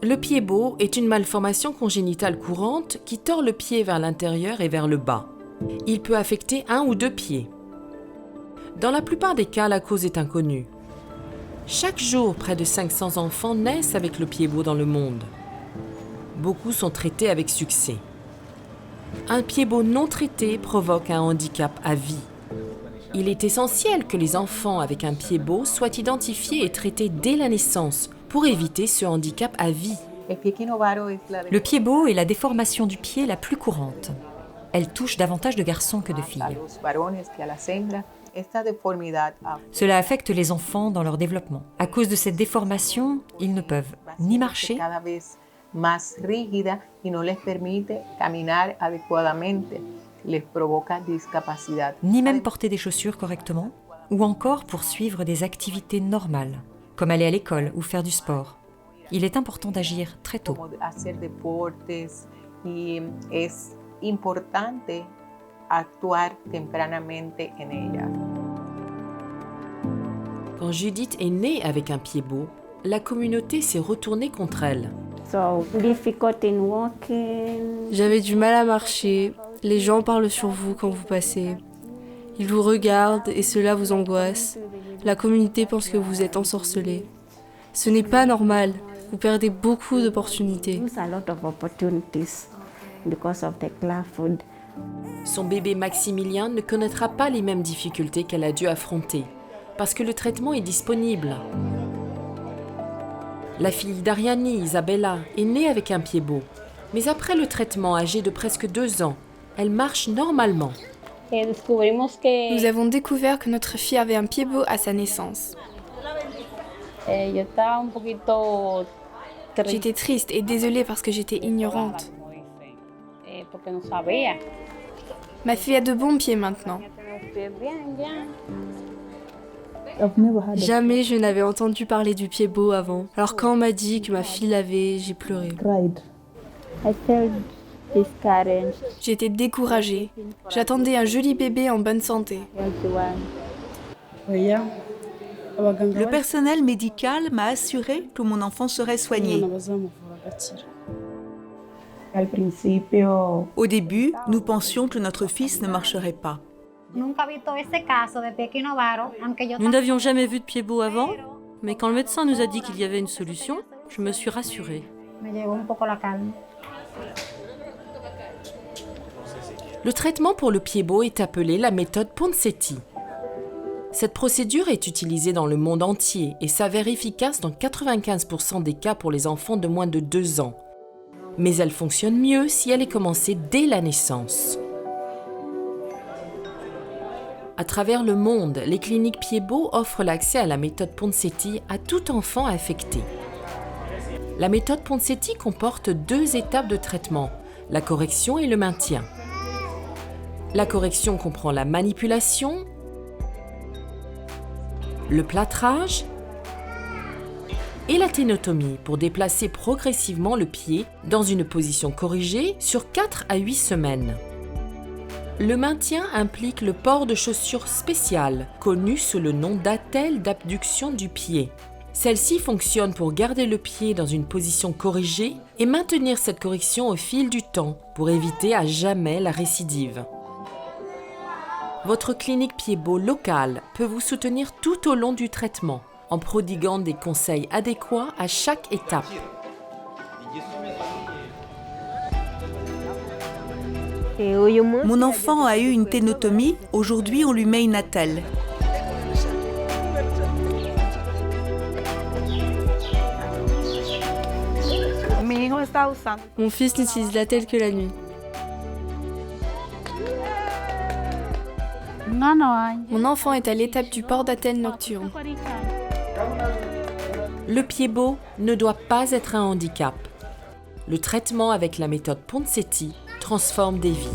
Le pied-bot est une malformation congénitale courante qui tord le pied vers l'intérieur et vers le bas. Il peut affecter un ou deux pieds. Dans la plupart des cas, la cause est inconnue. Chaque jour, près de 500 enfants naissent avec le pied-bot dans le monde. Beaucoup sont traités avec succès. Un pied-bot non traité provoque un handicap à vie. Il est essentiel que les enfants avec un pied-bot soient identifiés et traités dès la naissance pour éviter ce handicap à vie. Le pied-bot est la déformation du pied la plus courante. Elle touche davantage de garçons que de filles. Cela affecte les enfants dans leur développement. À cause de cette déformation, ils ne peuvent ni marcher, ni même porter des chaussures correctement, ou encore poursuivre des activités normales, comme aller à l'école ou faire du sport. Il est important d'agir très tôt. Quand Judith est née avec un pied-bot, la communauté s'est retournée contre elle. J'avais du mal à marcher. Les gens parlent sur vous quand vous passez. Ils vous regardent et cela vous angoisse. La communauté pense que vous êtes ensorcelé. Ce n'est pas normal. Vous perdez beaucoup d'opportunités. Son bébé Maximilien ne connaîtra pas les mêmes difficultés qu'elle a dû affronter, parce que le traitement est disponible. La fille d'Ariani, Isabella, est née avec un pied-bot. Mais après le traitement, âgée de presque 2 ans, elle marche normalement. Nous avons découvert que notre fille avait un pied-bot à sa naissance. J'étais triste et désolée parce que j'étais ignorante. Ma fille a de bons pieds maintenant. Jamais je n'avais entendu parler du pied-bot avant. Alors quand on m'a dit que ma fille l'avait, j'ai pleuré. J'étais découragée. J'attendais un joli bébé en bonne santé. Le personnel médical m'a assuré que mon enfant serait soigné. Au début, nous pensions que notre fils ne marcherait pas. Nous n'avions jamais vu de pied-bot avant, mais quand le médecin nous a dit qu'il y avait une solution, je me suis rassurée. Le traitement pour le pied-bot est appelé la méthode Ponseti. Cette procédure est utilisée dans le monde entier et s'avère efficace dans 95% des cas pour les enfants de moins de 2 ans. Mais elle fonctionne mieux si elle est commencée dès la naissance. À travers le monde, les cliniques pied-bot offrent l'accès à la méthode Ponseti à tout enfant affecté. La méthode Ponseti comporte 2 étapes de traitement, la correction et le maintien. La correction comprend la manipulation, le plâtrage et la ténotomie pour déplacer progressivement le pied dans une position corrigée sur 4 à 8 semaines. Le maintien implique le port de chaussures spéciales, connues sous le nom d'attelle d'abduction du pied. Celle-ci fonctionne pour garder le pied dans une position corrigée et maintenir cette correction au fil du temps pour éviter à jamais la récidive. Votre clinique pied-bot locale peut vous soutenir tout au long du traitement en prodiguant des conseils adéquats à chaque étape. Mon enfant a eu une ténotomie, aujourd'hui on lui met une attelle. Mon fils n'utilise l'attelle que la nuit. Mon enfant est à l'étape du port d'attelle nocturne. Le pied-bot ne doit pas être un handicap. Le traitement avec la méthode Ponseti transforme des vies.